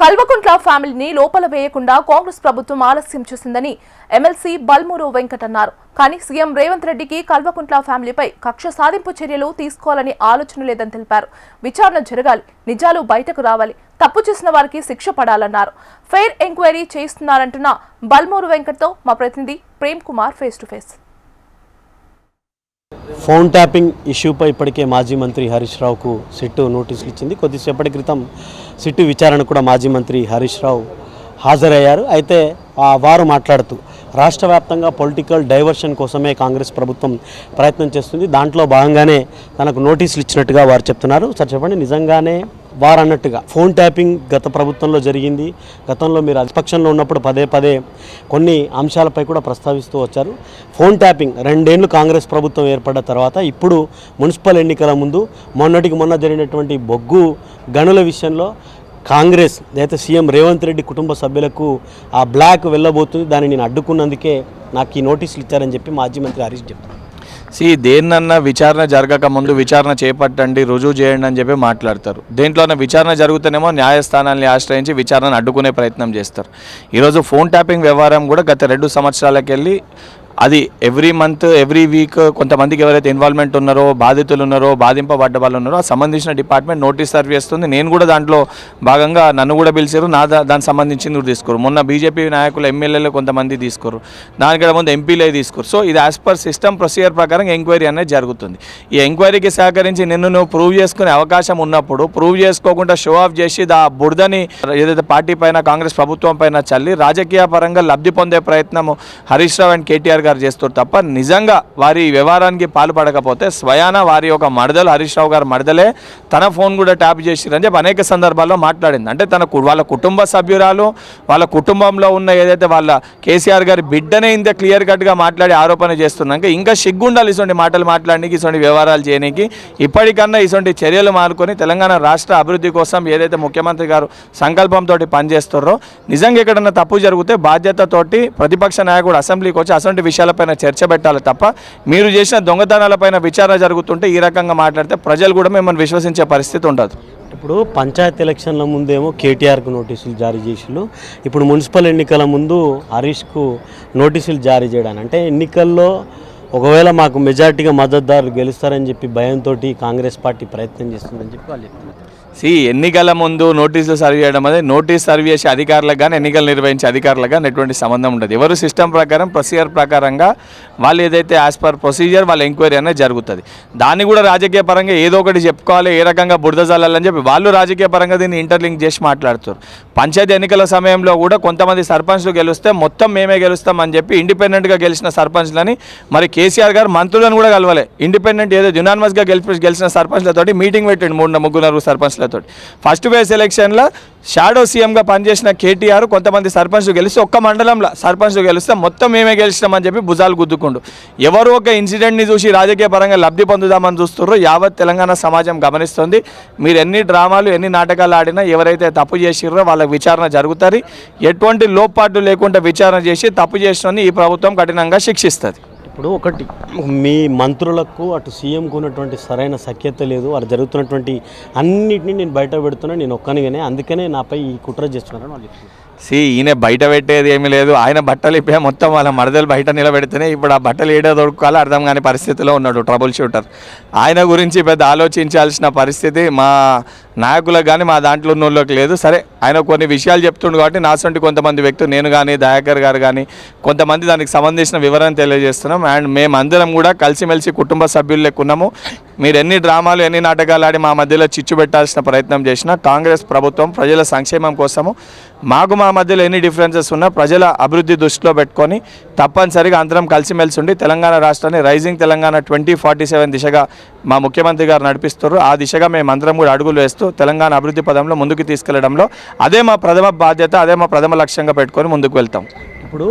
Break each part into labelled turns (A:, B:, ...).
A: కల్వకుంట్ల ఫ్యామిలీని లోపల వేయకుండా కాంగ్రెస్ ప్రభుత్వం ఆలస్యం చేసిందని ఎమ్మెల్సీ బల్మూరు వెంకట్ అన్నారు. కానీ సీఎం రేవంత్ రెడ్డికి కల్వకుంట్ల ఫ్యామిలీపై కక్ష సాధింపు చర్యలు తీసుకోవాలని ఆలోచన లేదని తెలిపారు. విచారణ జరగాలి, నిజాలు బయటకు రావాలి, తప్పు చేసిన వారికి శిక్ష పడాలన్నారు. ఫెయిర్ ఎంక్వైరీ చేస్తున్నారంటున్న బల్మూరు వెంకట్తో మా ప్రతినిధి Prem Kumar face to face.
B: Phone tapping ఇష్యూపై ఇప్పటికే మాజీ మంత్రి హరీష్ రావుకు సిట్టు నోటీసులు ఇచ్చింది. కొద్దిసేపటి క్రితం సిట్టు విచారణ కూడా మాజీ మంత్రి హరీష్ రావు హాజరయ్యారు. అయితే వారు మాట్లాడుతూ రాష్ట్ర వ్యాప్తంగా పొలిటికల్ డైవర్షన్ కోసమే కాంగ్రెస్ ప్రభుత్వం ప్రయత్నం చేస్తుంది, దాంట్లో భాగంగానే తనకు నోటీసులు ఇచ్చినట్టుగా వారు చెప్తున్నారు. సార్ చెప్పండి, నిజంగానే వారు అన్నట్టుగా ఫోన్ ట్యాపింగ్ గత ప్రభుత్వంలో జరిగింది? గతంలో మీరు అధిపక్షంలో ఉన్నప్పుడు పదే పదే కొన్ని అంశాలపై కూడా ప్రస్తావిస్తూ వచ్చారు. ఫోన్ ట్యాపింగ్ 2 ఏళ్ళు కాంగ్రెస్ ప్రభుత్వం ఏర్పడ్డ తర్వాత ఇప్పుడు మున్సిపల్ ఎన్నికల ముందు మొన్న జరిగినటువంటి బొగ్గు గనుల విషయంలో కాంగ్రెస్ అయితే సీఎం రేవంత్ రెడ్డి కుటుంబ సభ్యులకు ఆ బ్లాక్ వెళ్ళబోతుంది, దాన్ని నేను అడ్డుకున్నందుకే నాకు ఈ నోటీసులు ఇచ్చారని చెప్పి మాజీ మంత్రి హరీష్ చెప్తారు.
C: దేన్నన్నా విచారణ జరగక ముందు విచారణ చేపట్టండి, రుజువు చేయండి అని చెప్పి మాట్లాడతారు. దేంట్లోనే విచారణ జరుగుతూనేమో న్యాయస్థానాన్ని ఆశ్రయించి విచారణను అడ్డుకునే ప్రయత్నం చేస్తారు. ఈరోజు ఫోన్ ట్యాపింగ్ వ్యవహారం కూడా గత 2 సంవత్సరాలకు వెళ్ళి అది ఎవ్రీ మంత్ ఎవ్రీ వీక్ కొంతమందికి ఎవరైతే ఇన్వాల్వ్మెంట్ ఉన్నారో, బాధితులు ఉన్నారో, బాధింపబడ్డ వాళ్ళు ఉన్నారో ఆ సంబంధించిన డిపార్ట్మెంట్ నోటీస్ సర్వ్ చేస్తుంది. నేను కూడా దాంట్లో భాగంగా నన్ను కూడా పిలిచారు, దానికి సంబంధించింది కూడా తీసుకోరు. మొన్న బీజేపీ నాయకులు ఎమ్మెల్యేలు కొంతమంది తీసుకోరు, దానికంటే ముందు ఎంపీలే తీసుకోరు. సో ఇది యాజ్ పర్ సిస్టమ్ ప్రొసీజర్ ప్రకారం ఎంక్వైరీ అనేది జరుగుతుంది. ఈ ఎంక్వైరీకి సహకరించి నువ్వు ప్రూవ్ చేసుకునే అవకాశం ఉన్నప్పుడు ప్రూవ్ చేసుకోకుండా షో ఆఫ్ చేసి ఆ బురదని ఏదైతే పార్టీ పైన కాంగ్రెస్ ప్రభుత్వం పైన చల్లి రాజకీయ పరంగా లబ్ధి పొందే ప్రయత్నం హరీష్ రావు అండ్ కేటీఆర్ గారు చేస్తారు తప్ప నిజంగా వారి వ్యవహారానికి పాల్పడకపోతే స్వయాన వారి యొక్క మడదలు హరీష్ రావు గారు మడదలే తన ఫోన్ కూడా ట్యాప్ చేసిరని చెప్పి అనేక సందర్భాల్లో మాట్లాడింది. అంటే వాళ్ళ కుటుంబ సభ్యురాలు, వాళ్ళ కుటుంబంలో ఉన్న ఏదైతే వాళ్ళ కేసీఆర్ గారి బిడ్డనే ఇంత క్లియర్ కట్గా మాట్లాడి ఆరోపణ చేస్తున్నాక ఇంకా సిగ్గుండాలి ఇటువంటి మాటలు మాట్లాడడానికి, ఇటువంటి వ్యవహారాలు చేయడానికి. ఇప్పటికన్నా ఇటువంటి చర్యలు మానుకొని తెలంగాణ రాష్ట్ర అభివృద్ధి కోసం ఏదైతే ముఖ్యమంత్రి గారు సంకల్పంతో పనిచేస్తారో నిజంగా ఎక్కడన్నా తప్పు జరిగితే బాధ్యతతోటి ప్రతిపక్ష నాయకుడు అసెంబ్లీకి వచ్చి అటువంటి విషయాలపైన చర్చ పెట్టాలి తప్ప మీరు చేసిన దొంగతనాలపైన విచారణ జరుగుతుంటే ఈ రకంగా మాట్లాడితే ప్రజలు కూడా మిమ్మల్ని విశ్వసించే పరిస్థితి ఉండదు.
B: ఇప్పుడు పంచాయతీ ఎలక్షన్ల ముందేమో కేటీఆర్కు నోటీసులు జారీ చేసిళ్ళు, ఇప్పుడు మున్సిపల్ ఎన్నికల ముందు హరీష్కు నోటీసులు జారీ చేయడానికి అంటే ఎన్నికల్లో ఒకవేళ మాకు మెజార్టీగా మద్దతుదారులు గెలుస్తారని చెప్పి భయంతో కాంగ్రెస్ పార్టీ ప్రయత్నం చేస్తుందని చెప్పి వాళ్ళు చెప్తున్నారు.
C: ఎన్నికల ముందు నోటీసులు సర్వ్ చేయడం అనేది నోటీస్ సర్వ్ చేసే అధికారులకు కానీ ఎన్నికలు నిర్వహించే అధికారులకు కానీ ఎటువంటి సంబంధం ఉండదు. ఎవరు సిస్టమ్ ప్రకారం ప్రొసీజర్ ప్రకారంగా వాళ్ళు ఏదైతే యాజ్ పర్ ప్రొసీజర్ వాళ్ళ ఎంక్వైరీ అనేది జరుగుతుంది. దాన్ని కూడా రాజకీయ పరంగా ఏదో ఒకటి చెప్పుకోవాలి, ఏ రకంగా బురద జల్లాలని చెప్పి వాళ్ళు రాజకీయ పరంగా దీన్ని ఇంటర్లింక్ చేసి మాట్లాడుతారు. పంచాయతీ ఎన్నికల సమయంలో కూడా కొంతమంది సర్పంచ్లు గెలిస్తే మొత్తం మేమే గెలుస్తామని చెప్పి ఇండిపెండెంట్గా గెలిచిన సర్పంచ్లని మరి కేసీఆర్ గారు మంత్రులను కూడా కలవలే, ఇండిపెండెంట్ ఏదో యునానిమస్గా గెలిచిన సర్పంచ్లతోటి మీటింగ్ పెట్టండి 3-4 సర్పంచ్ల. ఫస్ట్ ఫేజ్ ఎలక్షన్లో షాడో సీఎంగా పనిచేసిన కేటీఆర్ కొంతమంది సర్పంచ్లు గెలిస్తే ఒక్క మండలంలో సర్పంచ్లు గెలిస్తే మొత్తం మేమే గెలిచినామని చెప్పి భుజాలు గుద్దుకుండు. ఎవరు ఒక ఇన్సిడెంట్ని చూసి రాజకీయ పరంగా లబ్ధి పొందుదామని చూస్తున్నారో యావత్ తెలంగాణ సమాజం గమనిస్తుంది. మీరు ఎన్ని డ్రామాలు ఎన్ని నాటకాలు ఆడినా ఎవరైతే తప్పు చేసిర్రో వాళ్ళకి విచారణ జరుగుతుంది. ఎటువంటి లోపాట్లు లేకుండా విచారణ చేసి తప్పు చేసిన ఈ ప్రభుత్వం కఠినంగా శిక్షిస్తుంది.
B: ఇప్పుడు ఒకటి, మీ మంత్రులకు అటు సీఎంకు ఉన్నటువంటి సరైన సఖ్యత లేదు, వారు జరుగుతున్నటువంటి అన్నిటినీ నేను బయట పెడుతున్నా, నేను ఒక్కనిగానే, అందుకనే నాపై ఈ కుట్ర చేస్తున్నారని వాళ్ళు చెప్తున్నారు.
C: ఈయన బయట పెట్టేది ఏమీ లేదు, ఆయన బట్టలు ఇప్పే మొత్తం వాళ్ళ మరదలు బయట నిలబెడితేనే ఇప్పుడు ఆ బట్టలు ఏడో దొరుకుకోవాలో అర్థం కాని పరిస్థితిలో ఉన్నాడు ట్రబుల్ షూటర్. ఆయన గురించి పెద్ద ఆలోచించాల్సిన పరిస్థితి మా నాయకులకు కానీ మా దాంట్లో ఉన్న వాళ్ళకి లేదు. సరే, ఆయన కొన్ని విషయాలు చెప్తుండు కాబట్టి నాసంటి కొంతమంది వ్యక్తులు, నేను కానీ దయాకర్ గారు కానీ కొంతమంది దానికి సంబంధించిన వివరణ తెలియజేస్తున్నాం. అండ్ మేమందరం కూడా కలిసిమెలిసి కుటుంబ సభ్యులు లెక్కున్నాము. మీరు ఎన్ని డ్రామాలు ఎన్ని నాటకాలు ఆడి మా మధ్యలో చిచ్చు పెట్టాల్సిన ప్రయత్నం చేసినా కాంగ్రెస్ ప్రభుత్వం ప్రజల సంక్షేమం కోసము మాకు మా మధ్యలో ఎన్ని డిఫరెన్సెస్ ఉన్నా ప్రజల అభివృద్ధి దృష్టిలో పెట్టుకొని తప్పనిసరిగా అందరం కలిసిమెలిసి ఉండి తెలంగాణ రాష్ట్రాన్ని రైజింగ్ తెలంగాణ 2047 దిశగా మా ముఖ్యమంత్రి గారు నడిపిస్తారు. ఆ దిశగా మేమందరం కూడా అడుగులు వేస్తూ తెలంగాణ అభివృద్ధి పదంలో ముందుకు తీసుకెళ్లడంలో అదే మా ప్రథమ బాధ్యత, అదే మా ప్రథమ లక్ష్యంగా పెట్టుకొని ముందుకు వెళ్తాం.
B: ఇప్పుడు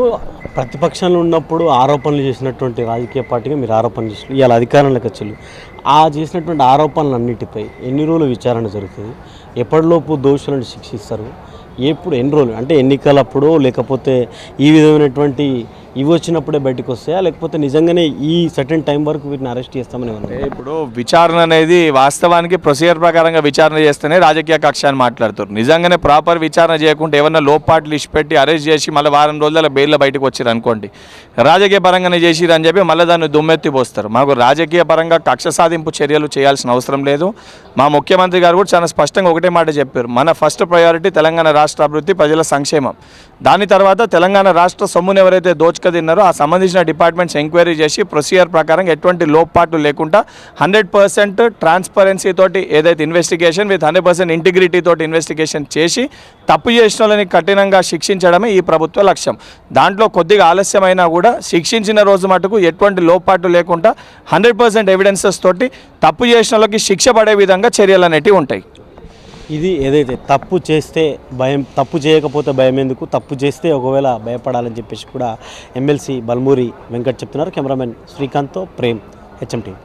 B: ప్రతిపక్షంలో ఉన్నప్పుడు ఆరోపణలు చేసినటువంటి రాజకీయ పార్టీగా మీరు ఆరోపణలు చేసి ఇవాళ అధికారంలోకి వచ్చి ఆ చేసినటువంటి ఆరోపణలన్నిటిపై ఎన్ని రోజులు విచారణ జరుగుతుంది, ఎప్పటిలోపు దోషులను శిక్షిస్తారు, ఎన్ని రోజులు అంటే ఎన్నికలప్పుడు లేకపోతే ఈ విధమైనటువంటి ఇవి వచ్చినప్పుడే బయటకు వస్తాయా, లేకపోతే నిజంగానే ఈ సర్టెన్ టైం వరకు వీటిని అరెస్ట్ చేస్తామని
C: అంటే ఇప్పుడు విచారణ అనేది వాస్తవానికి ప్రొసీజర్ ప్రకారంగా విచారణ చేస్తేనే రాజకీయ కక్ష అని మాట్లాడుతారు. నిజంగానే ప్రాపర్ విచారణ చేయకుండా ఏమన్నా లోపాట్లు ఇచ్చిపెట్టి అరెస్ట్ చేసి మళ్ళీ వారం రోజుల బెయిల్లో బయటకు వచ్చారు అనుకోండి, రాజకీయ పరంగానే చేసిరు అని చెప్పి మళ్ళీ దాన్ని దుమ్మెత్తి పోస్తారు. మాకు రాజకీయ పరంగా కక్ష సాధింపు చర్యలు చేయాల్సిన అవసరం లేదు. మా ముఖ్యమంత్రి గారు కూడా చాలా స్పష్టంగా ఒకటే మాట చెప్పారు, మన ఫస్ట్ ప్రయారిటీ తెలంగాణ రాష్ట్ర అభివృద్ధి, ప్రజల సంక్షేమం. దాని తర్వాత తెలంగాణ రాష్ట్ర సొమ్మును ఎవరైతే దోచుకదిన్నారో ఆ సంబంధించిన డిపార్ట్మెంట్స్ ఎంక్వైరీ చేసి ప్రొసీజర్ ప్రకారం ఎటువంటి లోపాట్లు లేకుండా 100% ట్రాన్స్పరెన్సీ తోటి ఏదైతే ఇన్వెస్టిగేషన్ విత్ 100% ఇంటిగ్రిటీ తోటి ఇన్వెస్టిగేషన్ చేసి తప్పు చేసిన వాళ్ళని కఠినంగా శిక్షించడమే ఈ ప్రభుత్వ లక్ష్యం. దాంట్లో కొద్దిగా ఆలస్యమైనా కూడా శిక్షించిన రోజు మటుకు ఎటువంటి లోపాట్లు లేకుండా 100% ఎవిడెన్సెస్ తోటి తప్పు చేసిన వాళ్ళకి శిక్ష పడే విధంగా చర్యలు అనేటివి ఉంటాయి.
B: ఇది ఏదైతే తప్పు చేస్తే భయం, తప్పు చేయకపోతే భయం ఎందుకు, తప్పు చేస్తే ఒకవేళ భయపడాలని చెప్పేసి కూడా ఎమ్మెల్సీ బల్మూరి వెంకట్ చెప్తున్నారు. కెమెరామెన్ శ్రీకాంత్తో ప్రేమ్, హెచ్ఎం టీవీ.